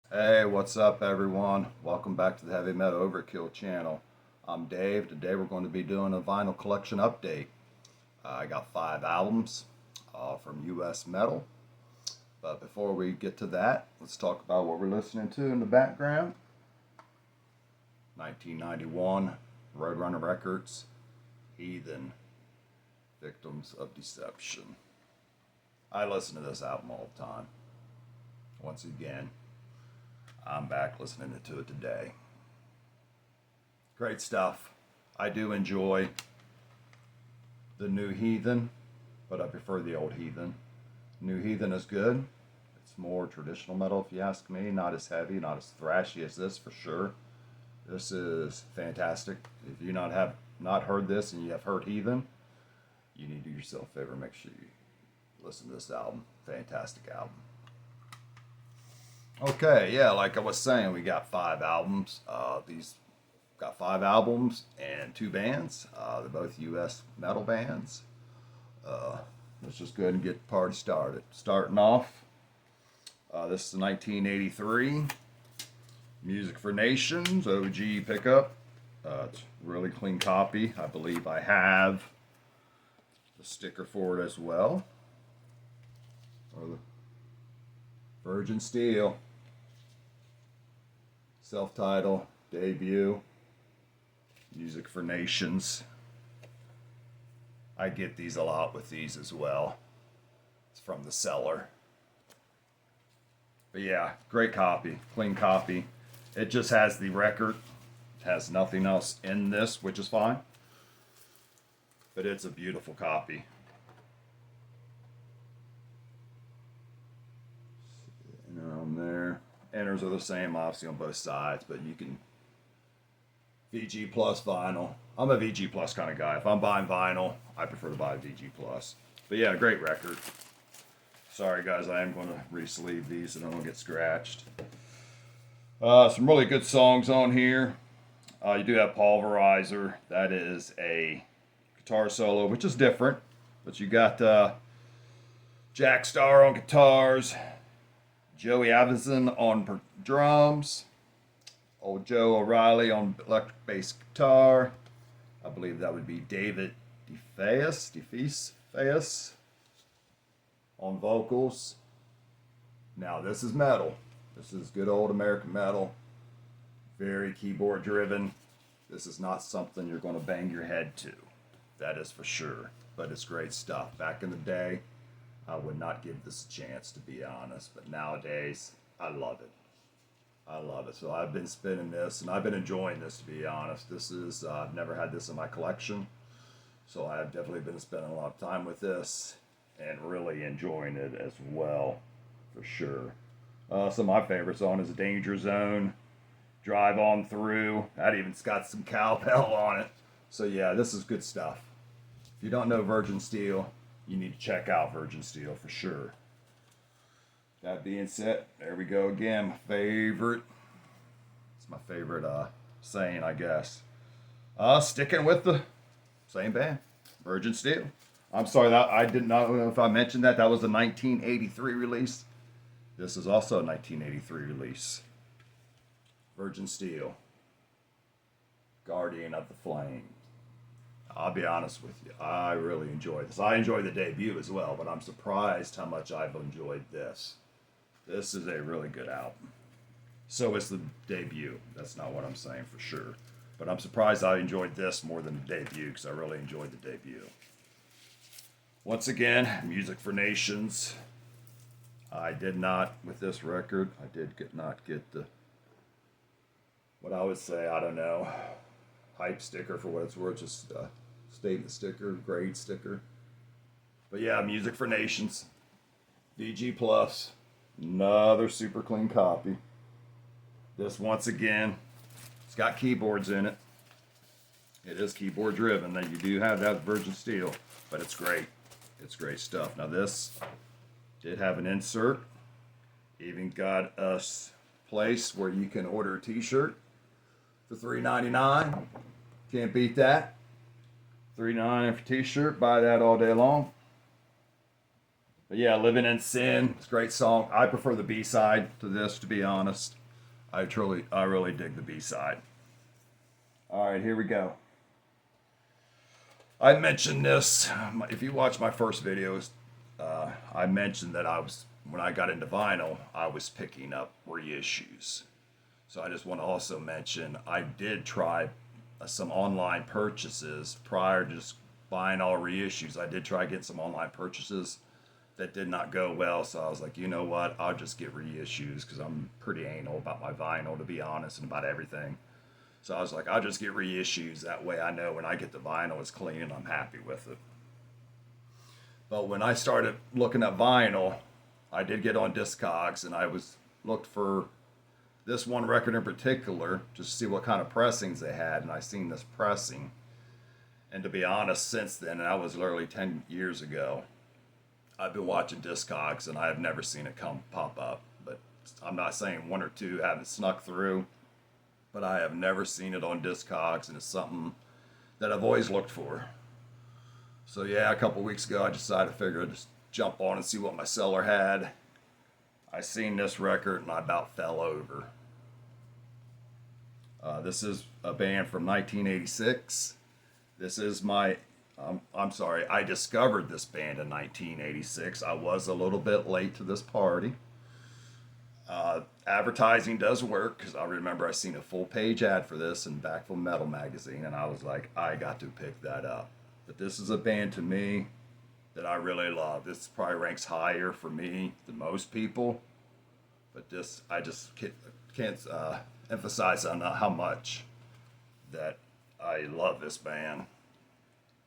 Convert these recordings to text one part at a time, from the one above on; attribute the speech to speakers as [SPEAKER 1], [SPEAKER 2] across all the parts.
[SPEAKER 1] Hey, what's up, everyone? Welcome back to the Heavy Metal Overkill channel. I'm Dave. Today we're going to be doing a vinyl collection update. I got 5 albums from US Metal. But before we get to that, let's talk about what we're listening to in the background. 1991, Roadrunner Records, Heathen, Victims of Deception. I listen to this album all the time. Once again, I'm back listening to it today. Great stuff. I do enjoy the new Heathen, but I prefer the old Heathen. New Heathen is good. It's more traditional metal, if you ask me. Not as heavy, not as thrashy as this, for sure. This is fantastic. If you not heard this and you have heard Heathen, you need to do yourself a favor. Make sure you listen to this album. Fantastic album. Okay, yeah, like I was saying, we got 5 albums. These got 5 albums and 2 bands. They're both U.S. metal bands. Let's just go ahead and get the party started. Starting off, this is 1983. Music for Nations, OG pickup. It's a really clean copy. I believe I have the sticker for it as well. Or the Virgin Steele. Self-titled debut. Music for Nations. I get these a lot with these as well. It's from the seller. But yeah, great copy, clean copy. It just has the record. It has nothing else in this, which is fine. But it's a beautiful copy. On there. Enters are the same, obviously, on both sides, but you can VG Plus vinyl. I'm a VG Plus kind of guy. If I'm buying vinyl, I prefer to buy VG Plus. But yeah, great record. Sorry, guys, I am going to re-sleeve these so they don't get scratched. Some really good songs on here. You do have Pulverizer. That is a guitar solo, which is different. But you got Jack Starr on guitars, Joey Avison on drums, old Joe O'Reilly on electric bass guitar. I believe that would be David DeFeas on vocals. Now this is metal. This is good old American metal. Very keyboard driven. This is not something you're going to bang your head to. That is for sure. But it's great stuff. Back in the day, I would not give this a chance, to be honest. But nowadays, I love it. I love it. So I've been spinning this, and I've been enjoying this, to be honest. This is, I've never had this in my collection. So I've definitely been spending a lot of time with this and really enjoying it as well, for sure. Some of my favorites on is Danger Zone, Drive On Through. That even's got some cowbell on it. So yeah, this is good stuff. If you don't know Virgin Steele, you need to check out Virgin Steele for sure. That being said, there we go again. My favorite. It's my favorite saying, I guess. Sticking with the same band, Virgin Steele. I'm sorry that I did not know if I mentioned that. That was a 1983 release. This is also a 1983 release. Virgin Steele, Guardian of the Flame. I'll be honest with you, I really enjoy this. I enjoy the debut as well, but I'm surprised how much I've enjoyed this. This is a really good album. So is the debut. That's not what I'm saying for sure. But I'm surprised I enjoyed this more than the debut because I really enjoyed the debut. Once again, Music for Nations. I did not, with this record, I did not get the, what I would say, I don't know, hype sticker for what it's worth, just statement sticker, grade sticker. But yeah, Music for Nations, VG Plus, another super clean copy. This once again, it's got keyboards in it. It is keyboard driven. Now you do have that Virgin Steele, but it's great. It's great stuff. Now this did have an insert. Even got a place where you can order a t-shirt for $3.99. Can't beat that. $3.99 for t-shirt. Buy that all day long. But yeah, Living in Sin, it's a great song. I prefer the B-side to this, to be honest. I really dig the B-side. All right, here we go. I mentioned this. If you watch my first videos, I mentioned that when I got into vinyl, I was picking up reissues. So I just want to also mention I did try some online purchases prior to just buying all reissues. I did try getting some online purchases that did not go well. So I was like, you know what? I'll just get reissues because I'm pretty anal about my vinyl, to be honest, and about everything. So I was like, I'll just get reissues. That way I know when I get the vinyl, it's clean and I'm happy with it. But when I started looking at vinyl, I did get on Discogs and looked for this one record in particular just to see what kind of pressings they had. And I seen this pressing. And to be honest, since then, and that was literally 10 years ago, I've been watching Discogs and I have never seen it pop up. But I'm not saying one or two haven't snuck through, but I have never seen it on Discogs, and it's something that I've always looked for. So yeah, a couple weeks ago, I decided to figure I'd just jump on and see what my seller had. I seen this record and I about fell over. This is a band from 1986. This is I'm sorry, I discovered this band in 1986. I was a little bit late to this party. Advertising does work because I remember I seen a full page ad for this in Back from Metal magazine, and I was like, I got to pick that up. But this is a band to me that I really love. This probably ranks higher for me than most people, but I just can't emphasize on how much that I love this band,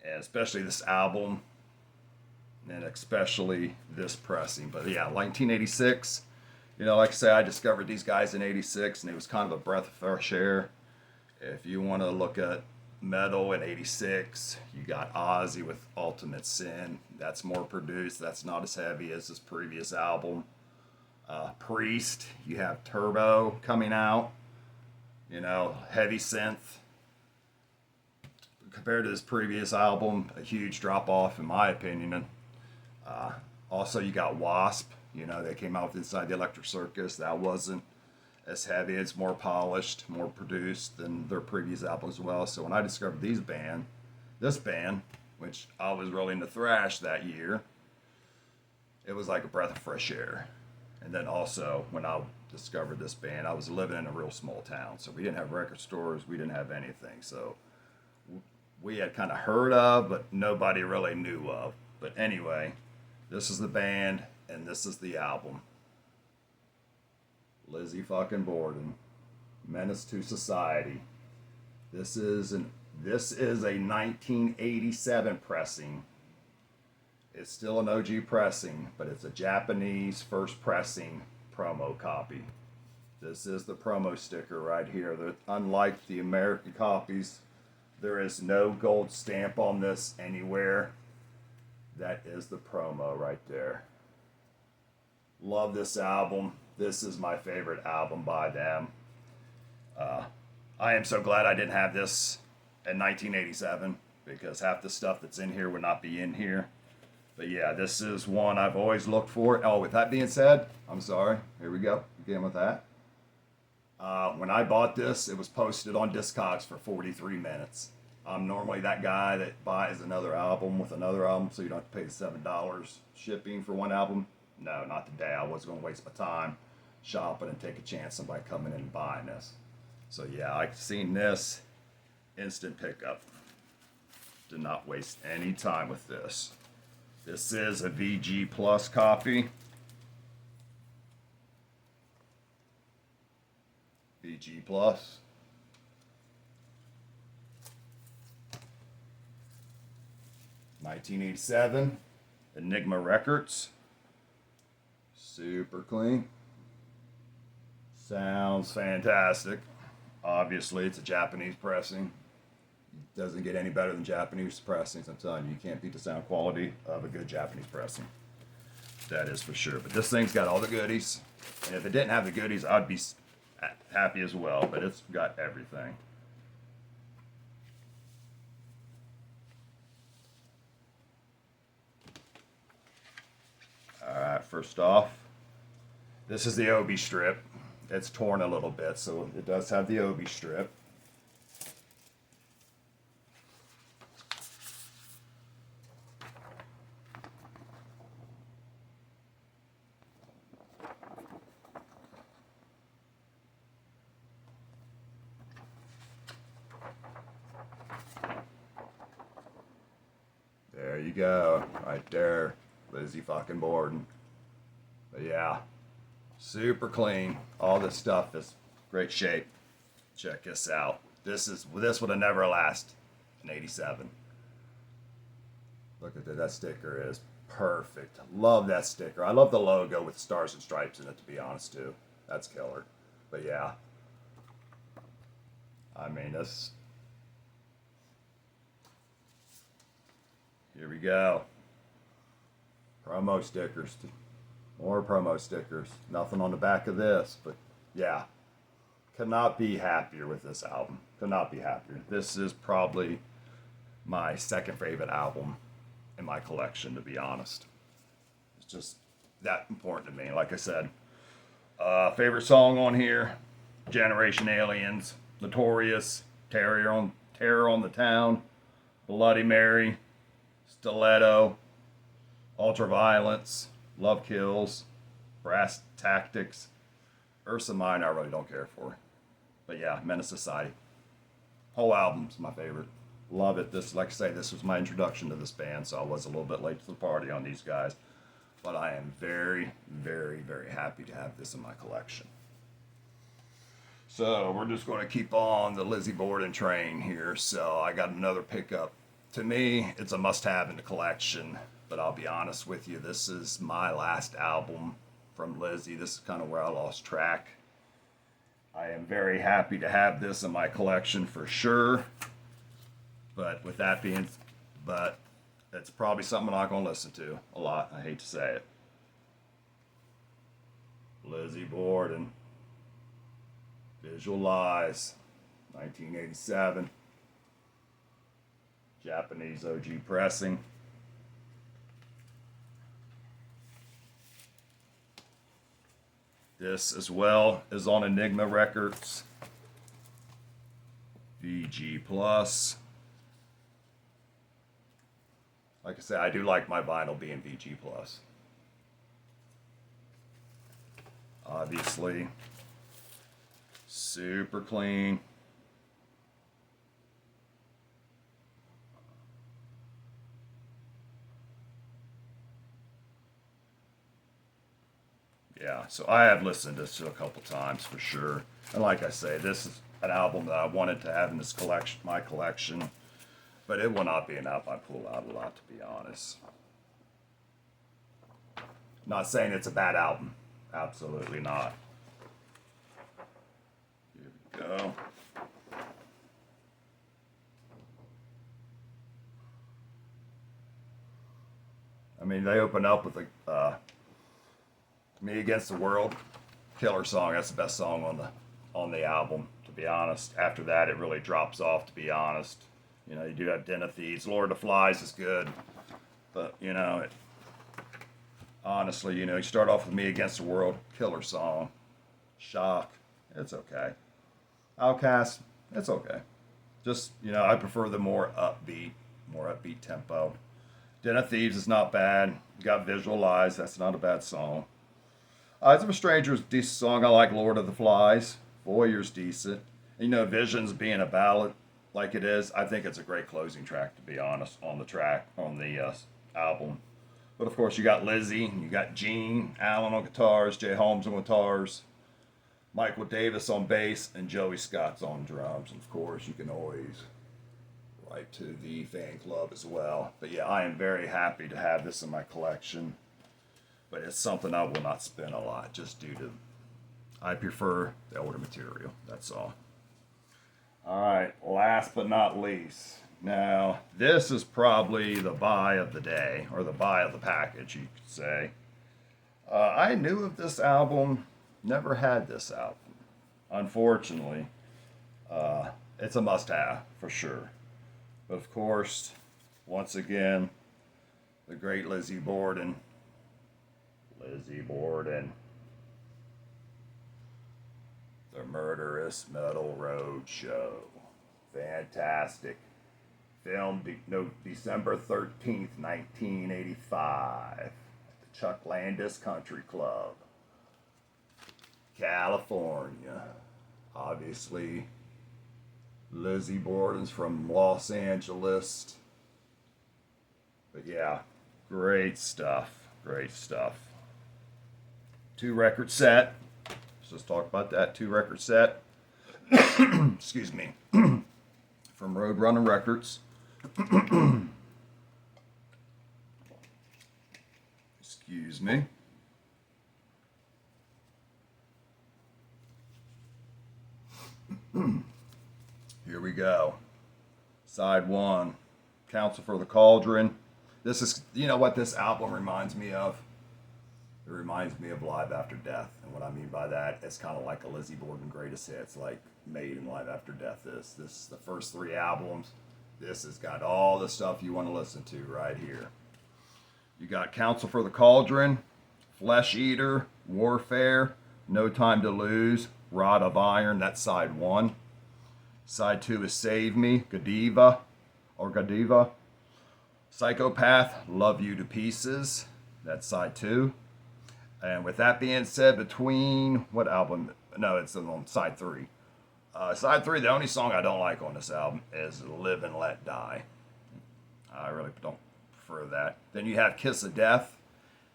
[SPEAKER 1] and especially this album, and especially this pressing. But yeah, 1986. Like I say, I discovered these guys in '86, and it was kind of a breath of fresh air. If you want to look at metal in '86, you got Ozzy with Ultimate Sin. That's more produced. That's not as heavy as his previous album. Priest, you have Turbo coming out. Heavy synth. Compared to his previous album, a huge drop off in my opinion. Also, you got Wasp. They came out with Inside the Electric Circus. That wasn't as heavy. It's more polished, more produced than their previous albums as well. So when I discovered this band, which I was really into thrash that year, it was like a breath of fresh air. And then also, when I discovered this band, I was living in a real small town. So we didn't have record stores. We didn't have anything. So we had kind of heard of, but nobody really knew of. But anyway, this is the band. And this is the album. Lizzy fucking Borden. Menace to Society. This is a 1987 pressing. It's still an OG pressing, but it's a Japanese first pressing promo copy. This is the promo sticker right here. Unlike the American copies, there is no gold stamp on this anywhere. That is the promo right there. Love this album. This is my favorite album by them. I am so glad I didn't have this in 1987 because half the stuff that's in here would not be in here. But yeah, this is one I've always looked for. Oh, with that being said, I'm sorry. Here we go. Again with that. When I bought this, it was posted on Discogs for 43 minutes. I'm normally that guy that buys another album with another album so you don't have to pay the $7 shipping for one album. No, not today. I wasn't going to waste my time shopping and take a chance somebody coming in and buying this. So yeah, I've seen this. Instant pickup. Did not waste any time with this. This is a VG Plus copy. VG Plus. $1987. Enigma Records. Super clean. Sounds fantastic. Obviously, it's a Japanese pressing. It doesn't get any better than Japanese pressings. I'm telling you, you can't beat the sound quality of a good Japanese pressing. That is for sure. But this thing's got all the goodies. And if it didn't have the goodies, I'd be happy as well. But it's got everything. Alright, first off, this is the Obi strip. It's torn a little bit, so it does have the Obi strip. There you go, right there, Lizzy fucking Borden. But yeah, super clean. All this stuff is great shape. Check this out. This would have never lasted in '87. Look at that. That sticker is perfect. Love that sticker. I love the logo with stars and stripes in it, to be honest, too. That's killer. But yeah, I mean, this. Here we go. Promo stickers. More promo stickers. Nothing on the back of this, but yeah. Could not be happier with this album. Could not be happier. This is probably my second favorite album in my collection, to be honest. It's just that important to me. Like I said, favorite song on here, Generation Aliens, Notorious, Terror on the Town, Bloody Mary, Stiletto, Ultraviolence, Love Kills, Brass Tactics, Ursa Minor I really don't care for. But yeah, Menace Society. Whole album's my favorite. Love it. This, like I say, this was my introduction to this band, so I was a little bit late to the party on these guys. But I am very, very, very happy to have this in my collection. So we're just going to keep on the Lizzy Borden train here. So I got another pickup. To me, it's a must-have in the collection. But I'll be honest with you, this is my last album from Lizzy. This is kind of where I lost track. I am very happy to have this in my collection for sure. But with that being, it's probably something I'm not going to listen to a lot. I hate to say it. Lizzy Borden. Visualize. 1987. Japanese OG pressing. This as well is on Enigma Records. VG Plus. Like I said, I do like my vinyl being VG Plus. Obviously, super clean. Yeah, so I have listened to this a couple times for sure. And like I say, this is an album that I wanted to have in this collection, my collection. But it will not be an album I pull out a lot, to be honest. Not saying it's a bad album. Absolutely not. Here we go. I mean, they open up with Me Against the World, killer song. That's the best song on the album, to be honest. After that, it really drops off, to be honest. You know, you do have Den of Thieves. Lord of the Flies is good. But, you know, honestly, you know, you start off with Me Against the World, killer song. Shock, it's okay. Outcast, it's okay. Just, you know, I prefer the more upbeat tempo. Den of Thieves is not bad. You got Visualize, that's not a bad song. Eyes of a Stranger is a decent song. I like Lord of the Flies. Voyeur's decent. And, you know, Visions being a ballad like it is, I think it's a great closing track, to be honest, on the album. But of course, you got Lizzy, you got Gene Allen on guitars, Jay Holmes on guitars, Michael Davis on bass, and Joey Scott's on drums. And of course, you can always write to the fan club as well. But yeah, I am very happy to have this in my collection. But it's something I will not spin a lot, just due to I prefer the older material. That's all. All right, last but not least. Now, this is probably the buy of the day, or the buy of the package, you could say. I knew of this album, never had this album. Unfortunately, it's a must-have, for sure. But of course, once again, the great Lizzy Borden. Lizzy Borden. The Murderous Metal Road Show. Fantastic. Filmed December 13th, 1985 at the Chuck Landis Country Club, California. Obviously, Lizzy Borden's from Los Angeles. But yeah, great stuff. Great stuff. 2-record set. Let's just talk about that 2-record set. Excuse me. From Roadrunner Records. Excuse me. Here we go. Side 1, Council for the Cauldron. This is, you know what this album reminds me of? It reminds me of Live After Death. And what I mean by that, it's kind of like a Lizzy Borden greatest hits, like Maiden Live After Death is. This is the first 3 albums. This has got all the stuff you want to listen to right here. You got Council for the Cauldron, Flesh Eater, Warfare, No Time to Lose, Rod of Iron. That's side 1. Side 2 is Save Me, Godiva. Psychopath, Love You to Pieces. That's side 2. And with that being said, between what album? No, it's on side 3. Side 3, the only song I don't like on this album is Live and Let Die. I really don't prefer that. Then you have Kiss of Death,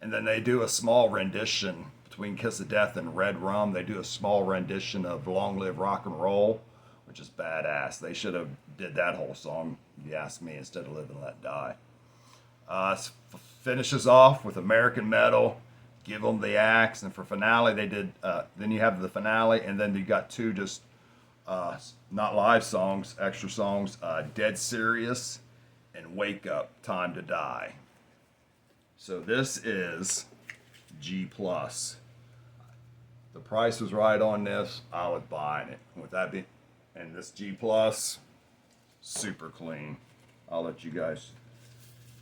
[SPEAKER 1] and then they do a small rendition between Kiss of Death and Red Rum. They do a small rendition of Long Live Rock and Roll, which is badass. They should have did that whole song, if you ask me, instead of Live and Let Die. Finishes off with American Metal, Give 'Em the Axe, and for finale they did. Then you have the finale, and then you got 2 just not live songs, extra songs, Dead Serious and Wake Up, Time to Die. So this is G+. The price was right on this. I was buying it. With that being, and this G+, super clean. I'll let you guys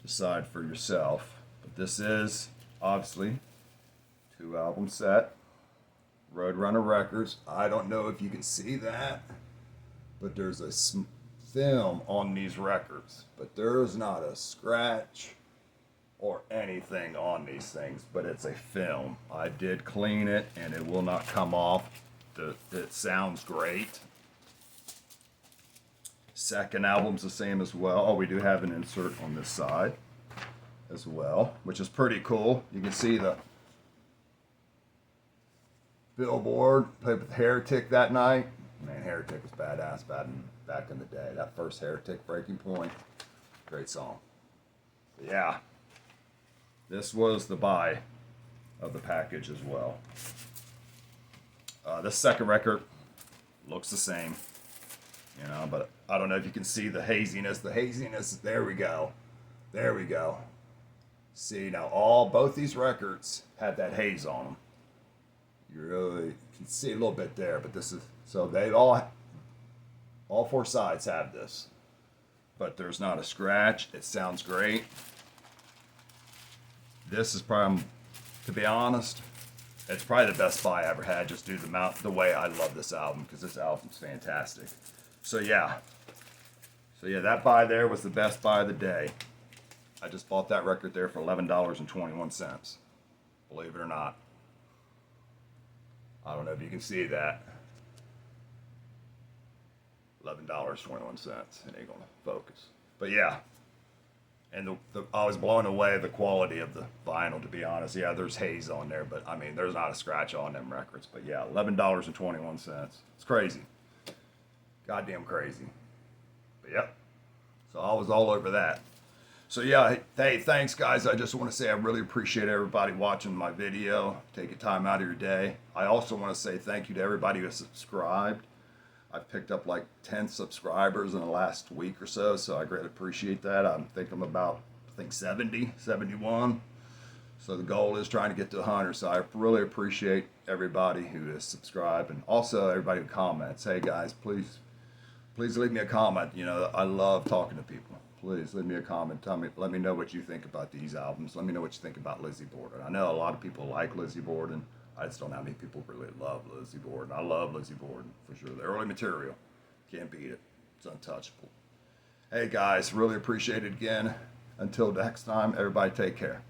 [SPEAKER 1] decide for yourself. But this is, obviously, 2-album set. Roadrunner Records. I don't know if you can see that, but there's a film on these records, but there's not a scratch or anything on these things, but it's a film. I did clean it and it will not come off. It sounds great. Second album's the same as well. Oh, we do have an insert on this side as well, which is pretty cool. You can see the Billboard played with Heretic that night. Man, Heretic was badass back in the day. That first Heretic, Breaking Point, great song. But yeah, this was the buy of the package as well. This second record looks the same, you know, but I don't know if you can see the haziness. The haziness, there we go. There we go. See, now both these records had that haze on them. You really can see a little bit there, but this is, so they all 4 sides have this, but there's not a scratch. It sounds great. This is probably, to be honest, it's probably the best buy I ever had, just due to the way I love this album, because this album's fantastic. So yeah, that buy there was the best buy of the day. I just bought that record there for $11.21, believe it or not. I don't know if you can see that. $11.21. It ain't gonna focus. But yeah. And I was blown away the quality of the vinyl, to be honest. Yeah, there's haze on there, but I mean, there's not a scratch on them records. But yeah, $11.21. It's crazy. Goddamn crazy. But yep. So I was all over that. So yeah, hey, thanks guys. I just want to say I really appreciate everybody watching my video, taking time out of your day. I also want to say thank you to everybody who has subscribed. I've picked up like 10 subscribers in the last week or so I greatly appreciate that. I think I'm about 70, 71. So the goal is trying to get to 100. So I really appreciate everybody who has subscribed, and also everybody who comments. Hey guys, please leave me a comment. You know, I love talking to people. please leave me a comment. Let me know what you think about these albums. Let me know what you think about Lizzy Borden. I know a lot of people like Lizzy Borden. I just don't know how many people really love Lizzy Borden. I love Lizzy Borden for sure. The early material, can't beat it. It's untouchable. Hey guys, really appreciate it again. Until next time, everybody take care.